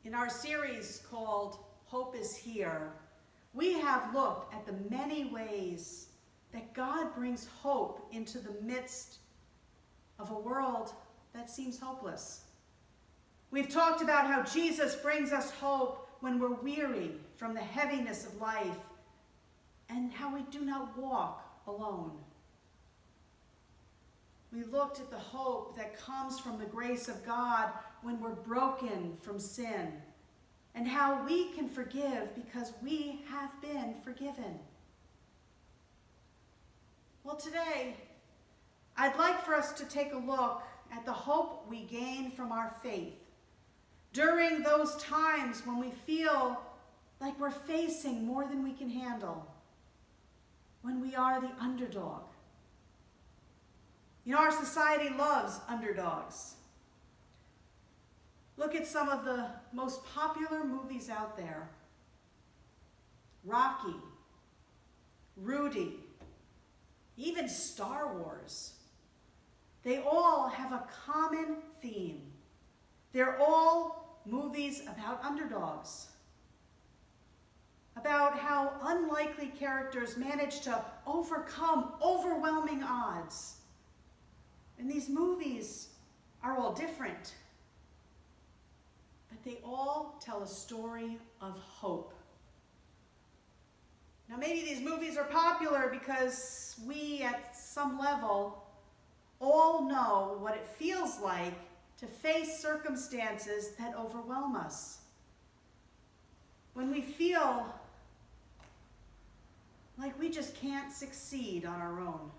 In our series called Hope is Here, we have looked at the many ways that God brings hope into the midst of a world that seems hopeless. We've talked about how Jesus brings us hope when we're weary from the heaviness of life and how we do not walk alone. We looked at the hope that comes from the grace of God when we're broken from sin and how we can forgive because we have been forgiven. Well, today, I'd like for us to take a look at the hope we gain from our faith during those times when we feel like we're facing more than we can handle, when we are the underdog. You know, our society loves underdogs. Look at some of the most popular movies out there. Rocky, Rudy, even Star Wars. They all have a common theme. They're all movies about underdogs, about how unlikely characters manage to overcome overwhelming odds. And these movies are all different, but they all tell a story of hope. Now, maybe these movies are popular because we, at some level, all know what it feels like to face circumstances that overwhelm us. When we feel like we just can't succeed on our own.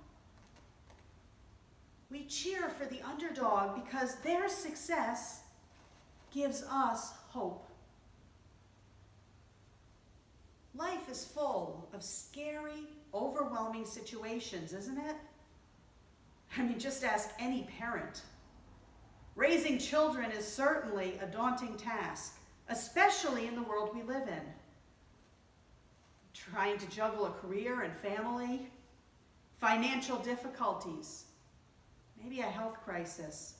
We cheer for the underdog because their success gives us hope. Life is full of scary, overwhelming situations, isn't it? I mean, just ask any parent. Raising children is certainly a daunting task, especially in the world we live in. Trying to juggle a career and family, financial difficulties, maybe a health crisis.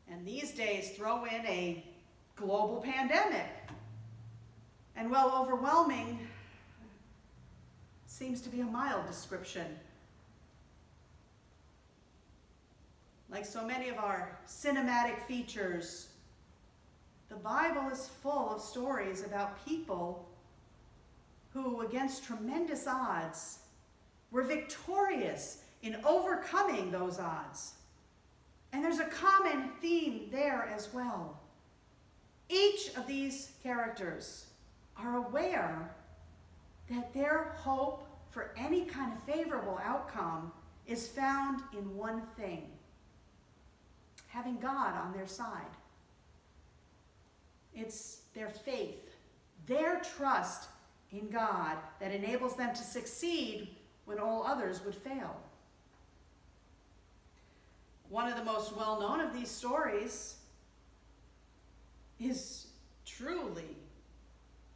And these days, throw in a global pandemic. And well, overwhelming seems to be a mild description. Like so many of our cinematic features, the Bible is full of stories about people who, against tremendous odds, were victorious in overcoming those odds. And there's a common theme there as well. Each of these characters are aware that their hope for any kind of favorable outcome is found in one thing: having God on their side. It's their faith, their trust in God that enables them to succeed when all others would fail. One of the most well-known of these stories is truly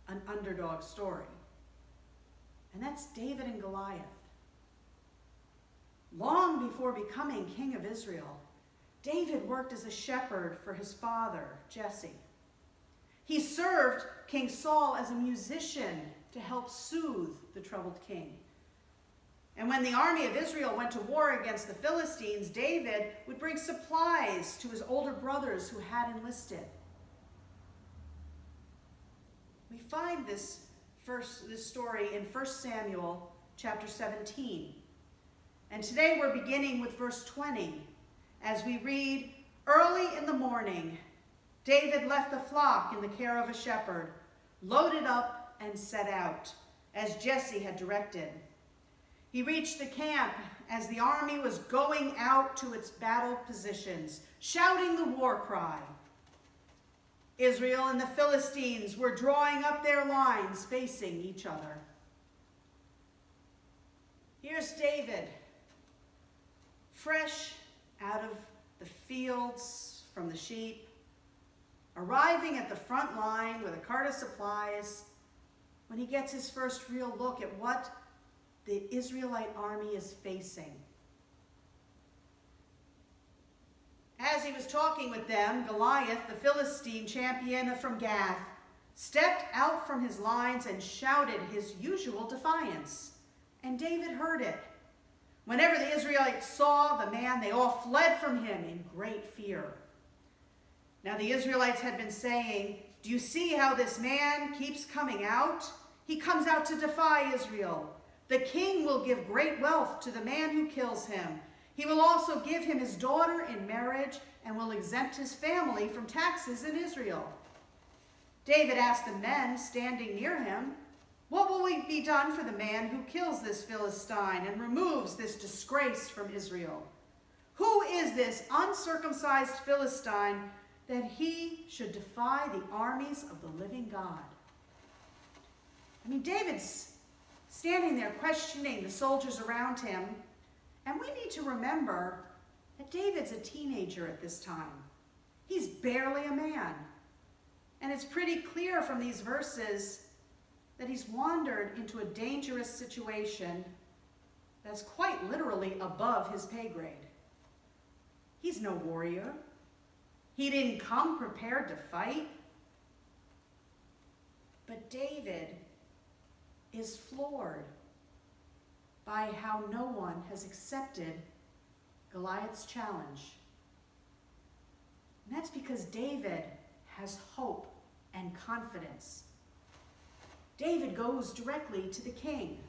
an underdog story, and that's David and Goliath. Long before becoming king of Israel, David worked as a shepherd for his father, Jesse. He served King Saul as a musician to help soothe the troubled king. And when the army of Israel went to war against the Philistines, David would bring supplies to his older brothers who had enlisted. We find this story in 1 Samuel chapter 17. And today we're beginning with verse 20 as we read, "Early in the morning, David left the flock in the care of a shepherd, loaded up and set out, as Jesse had directed. He reached the camp as the army was going out to its battle positions, shouting the war cry. Israel and the Philistines were drawing up their lines, facing each other. Here's David, fresh out of the fields from the sheep, arriving at the front line with a cart of supplies, when he gets his first real look at what the Israelite army is facing. As he was talking with them, Goliath, the Philistine champion from Gath, stepped out from his lines and shouted his usual defiance. And David heard it. Whenever the Israelites saw the man, they all fled from him in great fear. Now the Israelites had been saying, "Do you see how this man keeps coming out? He comes out to defy Israel. The king will give great wealth to the man who kills him. He will also give him his daughter in marriage and will exempt his family from taxes in Israel." David asked the men standing near him, "What will be done for the man who kills this Philistine and removes this disgrace from Israel? Who is this uncircumcised Philistine that he should defy the armies of the living God?" David's standing there questioning the soldiers around him, and we need to remember that David's a teenager at this time. He's barely a man. And it's pretty clear from these verses that he's wandered into a dangerous situation that's quite literally above his pay grade. He's no warrior. He didn't come prepared to fight. But David is floored by how no one has accepted Goliath's challenge. And that's because David has hope and confidence. David goes directly to the king.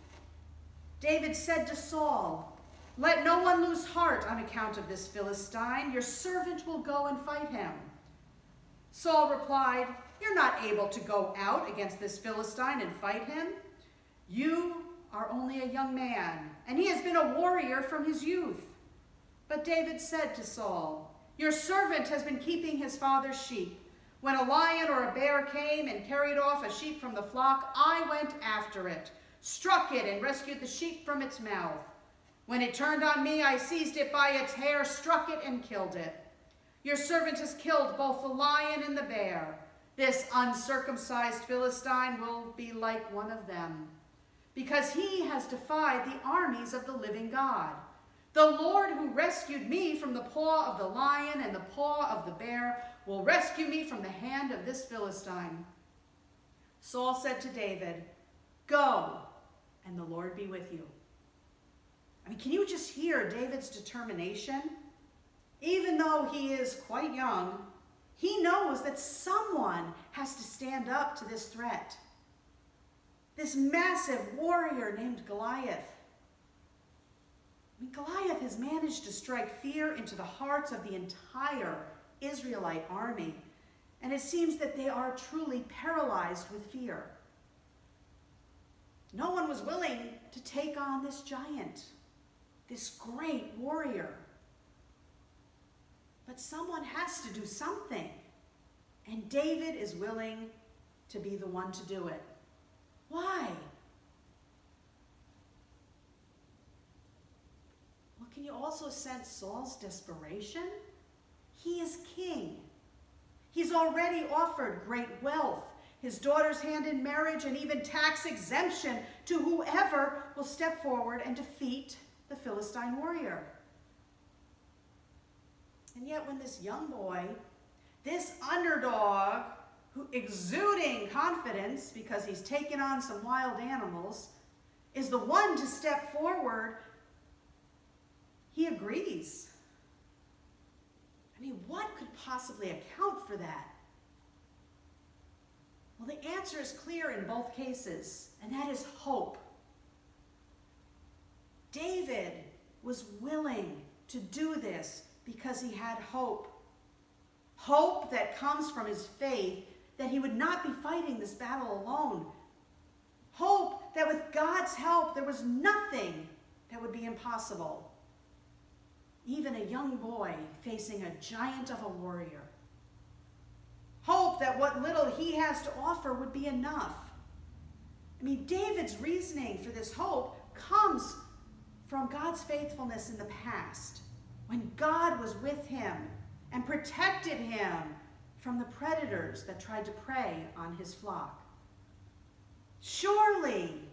David said to Saul, "Let no one lose heart on account of this Philistine. Your servant will go and fight him." Saul replied, "You're not able to go out against this Philistine and fight him. You are only a young man, and he has been a warrior from his youth." But David said to Saul, "Your servant has been keeping his father's sheep. When a lion or a bear came and carried off a sheep from the flock, I went after it, struck it, and rescued the sheep from its mouth. When it turned on me, I seized it by its hair, struck it, and killed it. Your servant has killed both the lion and the bear. This uncircumcised Philistine will be like one of them, because he has defied the armies of the living God. The Lord who rescued me from the paw of the lion and the paw of the bear will rescue me from the hand of this Philistine." Saul said to David, "Go, and the Lord be with you." Can you just hear David's determination? Even though he is quite young, he knows that someone has to stand up to this threat. This massive warrior named Goliath. Goliath has managed to strike fear into the hearts of the entire Israelite army, and it seems that they are truly paralyzed with fear. No one was willing to take on this giant, this great warrior. But someone has to do something, and David is willing to be the one to do it. Why? Well, can you also sense Saul's desperation? He is king. He's already offered great wealth, his daughter's hand in marriage, and even tax exemption to whoever will step forward and defeat the Philistine warrior. And yet when this young boy, this underdog, who exuding confidence because he's taken on some wild animals, is the one to step forward, he agrees. What could possibly account for that? Well, the answer is clear in both cases, and that is hope. David was willing to do this because he had hope. Hope that comes from his faith that he would not be fighting this battle alone. Hope that with God's help, there was nothing that would be impossible. Even a young boy facing a giant of a warrior. Hope that what little he has to offer would be enough. David's reasoning for this hope comes from God's faithfulness in the past, when God was with him and protected him from the predators that tried to prey on his flock. Surely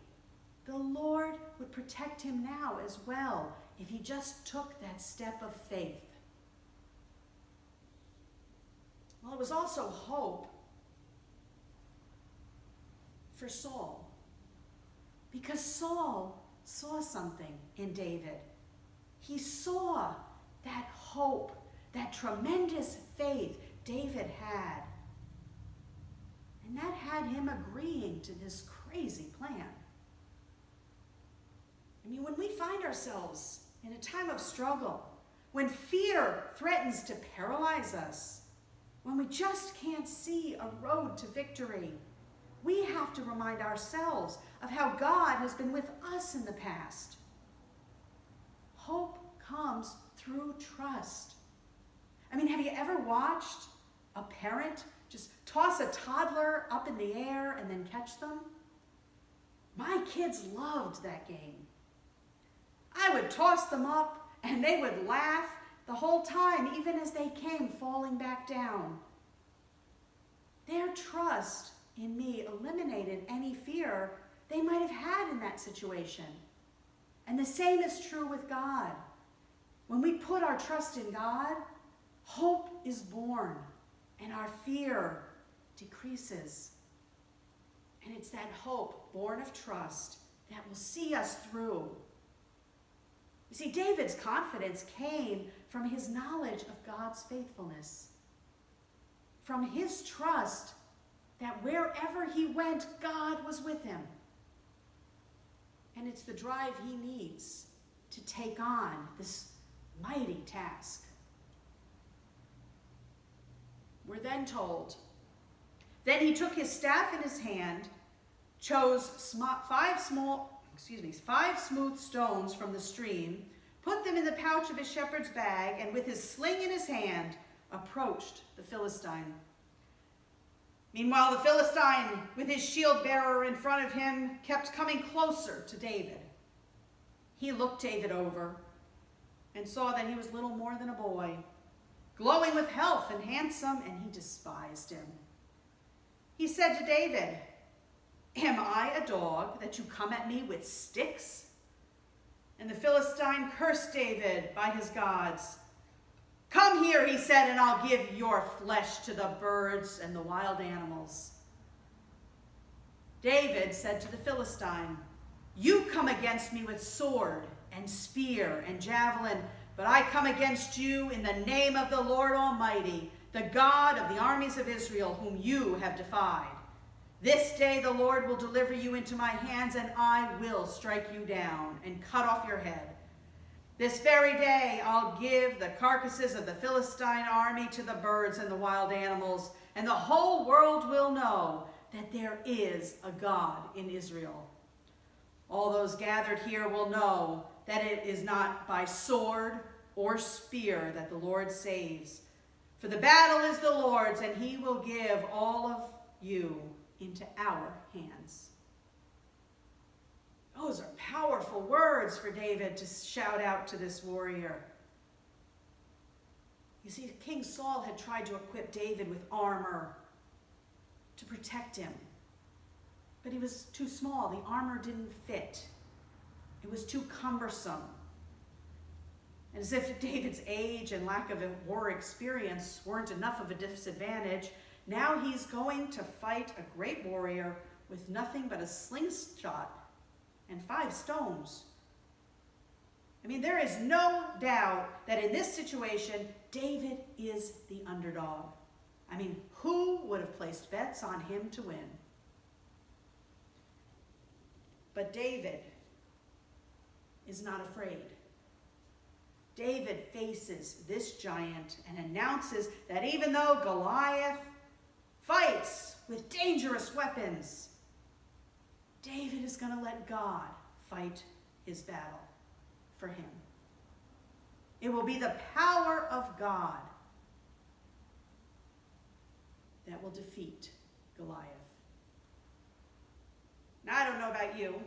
the Lord would protect him now as well if he just took that step of faith. Well, it was also hope for Saul. Because Saul saw something in David. He saw that hope, that tremendous faith David had. And that had him agreeing to this crazy plan. I mean, when we find ourselves in a time of struggle, when fear threatens to paralyze us, when we just can't see a road to victory, we have to remind ourselves of how God has been with us in the past. Hope comes through trust. I mean, have you ever watched a parent just toss a toddler up in the air and then catch them? My kids loved that game. I would toss them up and they would laugh the whole time, even as they came falling back down. Their trust in me eliminated any fear they might have had in that situation. And the same is true with God. When we put our trust in God, hope is born and our fear decreases. And it's that hope born of trust that will see us through. You see, David's confidence came from his knowledge of God's faithfulness, from his trust that wherever he went, God was with him. And it's the drive he needs to take on this mighty task. We're then told, then he took his staff in his hand, chose five smooth stones from the stream, put them in the pouch of his shepherd's bag, and with his sling in his hand, approached the Philistine. Meanwhile, the Philistine, with his shield bearer in front of him, kept coming closer to David. He looked David over and saw that he was little more than a boy, glowing with health and handsome, and he despised him. He said to David, "Am I a dog that you come at me with sticks?" And the Philistine cursed David by his gods. "Come here," he said, "and I'll give your flesh to the birds and the wild animals." David said to the Philistine, "You come against me with sword and spear and javelin, but I come against you in the name of the Lord Almighty, the God of the armies of Israel, whom you have defied. This day the Lord will deliver you into my hands, and I will strike you down and cut off your head. This very day I'll give the carcasses of the Philistine army to the birds and the wild animals, and the whole world will know that there is a God in Israel. All those gathered here will know that it is not by sword or spear that the Lord saves. For the battle is the Lord's, and he will give all of you into our hands." Those are powerful words for David to shout out to this warrior. You see, King Saul had tried to equip David with armor to protect him, but he was too small. The armor didn't fit. It was too cumbersome. And as if David's age and lack of war experience weren't enough of a disadvantage, now he's going to fight a great warrior with nothing but a slingshot and 5 stones. I mean, there is no doubt that in this situation, David is the underdog. I mean, who would have placed bets on him to win? But David is not afraid. David faces this giant and announces that even though Goliath fights with dangerous weapons, David is going to let God fight his battle for him. It will be the power of God that will defeat Goliath. Now, I don't know about you,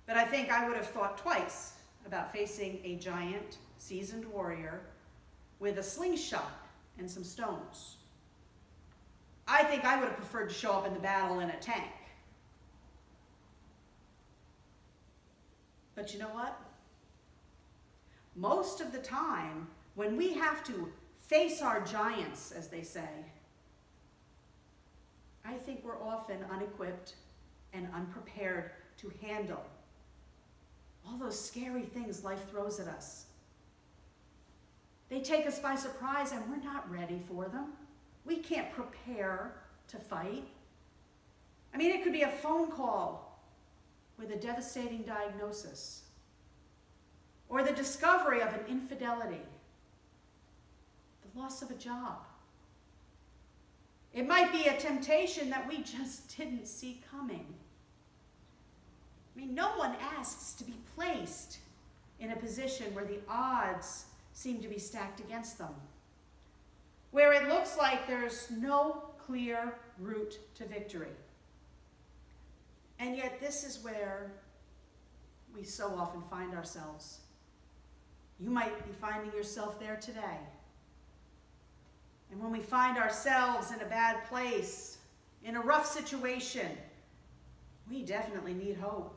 but I think I would have thought twice about facing a giant, seasoned warrior with a slingshot and some stones. I think I would have preferred to show up in the battle in a tank. But you know what? Most of the time, when we have to face our giants, as they say, we're often unequipped and unprepared to handle all those scary things life throws at us. They take us by surprise and we're not ready for them. We can't prepare to fight. I mean, it could be a phone call with a devastating diagnosis, or the discovery of an infidelity, the loss of a job. It might be a temptation that we just didn't see coming. I mean, no one asks to be placed in a position where the odds seem to be stacked against them, where it looks like there's no clear route to victory. And yet this is where we so often find ourselves. You might be finding yourself there today. And when we find ourselves in a bad place, in a rough situation, we definitely need hope.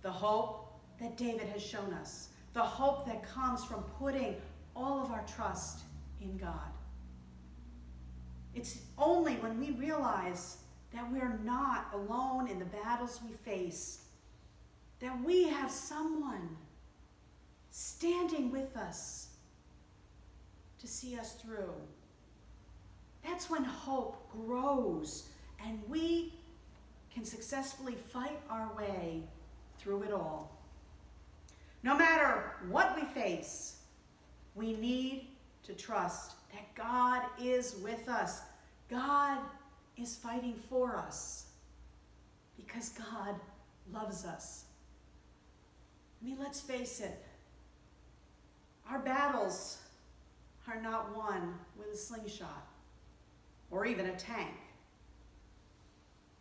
The hope that David has shown us. The hope that comes from putting all of our trust in God. It's only when we realize that we're not alone in the battles we face, that we have someone standing with us to see us through. That's when hope grows and we can successfully fight our way through it all. No matter what we face, we need to trust that God is with us. God is fighting for us because God loves us. I mean, let's face it. Our battles are not won with a slingshot or even a tank.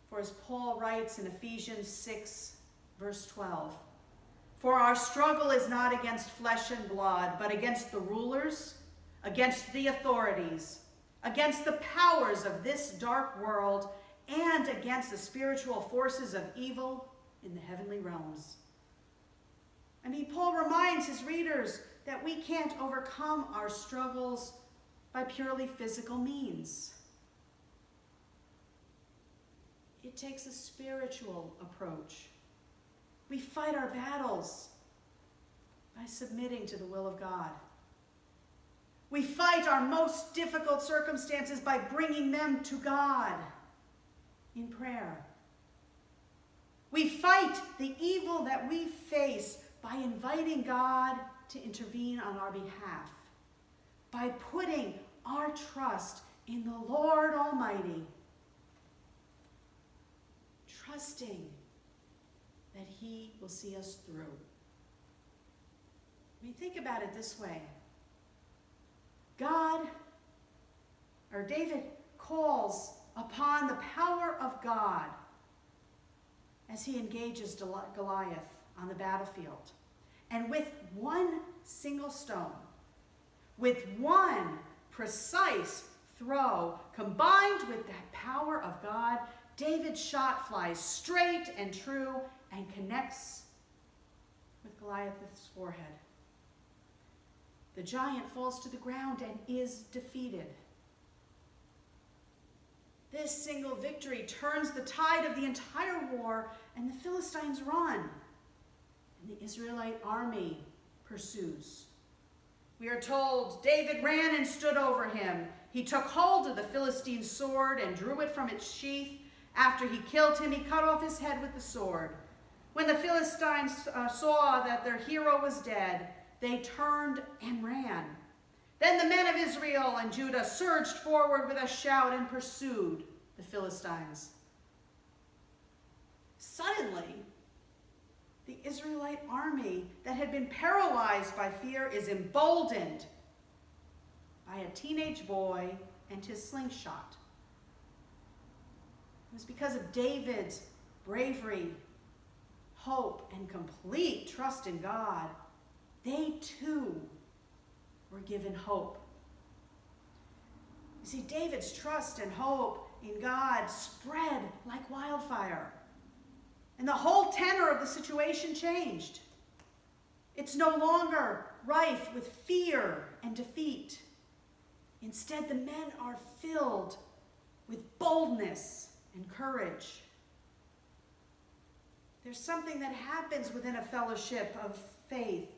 For as Paul writes in Ephesians 6, verse 12, "For our struggle is not against flesh and blood, but against the rulers, against the authorities, against the powers of this dark world, and against the spiritual forces of evil in the heavenly realms." I mean, Paul reminds his readers that we can't overcome our struggles by purely physical means. It takes a spiritual approach. We fight our battles by submitting to the will of God. We fight our most difficult circumstances by bringing them to God in prayer. We fight the evil that we face by inviting God to intervene on our behalf, by putting our trust in the Lord Almighty, trusting that He will see us through. I mean, think about it this way. David calls upon the power of God as he engages Goliath on the battlefield. And with one single stone, with one precise throw, combined with that power of God, David's shot flies straight and true and connects with Goliath's forehead. The giant falls to the ground and is defeated. This single victory turns the tide of the entire war, and the Philistines run, and the Israelite army pursues. We are told David ran and stood over him. He took hold of the Philistine's sword and drew it from its sheath. After he killed him, he cut off his head with the sword. When the Philistines saw that their hero was dead, they turned and ran. Then the men of Israel and Judah surged forward with a shout and pursued the Philistines. Suddenly, the Israelite army that had been paralyzed by fear is emboldened by a teenage boy and his slingshot. It was because of David's bravery, hope, and complete trust in God. They too were given hope. You see, David's trust and hope in God spread like wildfire. And the whole tenor of the situation changed. It's no longer rife with fear and defeat. Instead, the men are filled with boldness and courage. There's something that happens within a fellowship of faith,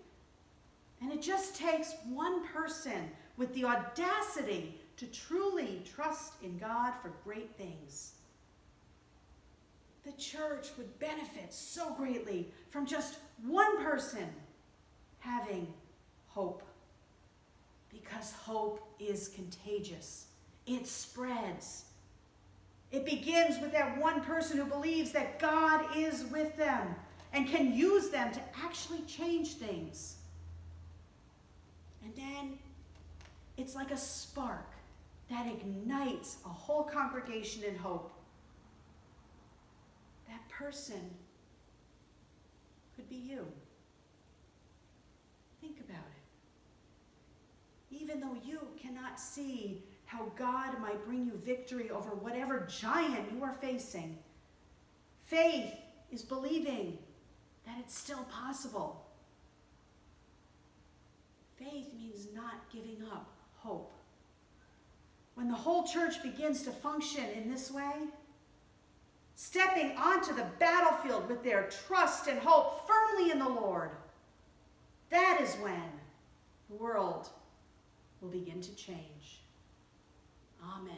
and it just takes one person with the audacity to truly trust in God for great things. The church would benefit so greatly from just one person having hope, because hope is contagious. It spreads. It begins with that one person who believes that God is with them and can use them to actually change things. And then it's like a spark that ignites a whole congregation in hope. That person could be you. Think about it. Even though you cannot see how God might bring you victory over whatever giant you are facing, faith is believing that it's still possible. Faith means not giving up hope. When the whole church begins to function in this way, stepping onto the battlefield with their trust and hope firmly in the Lord, that is when the world will begin to change. Amen.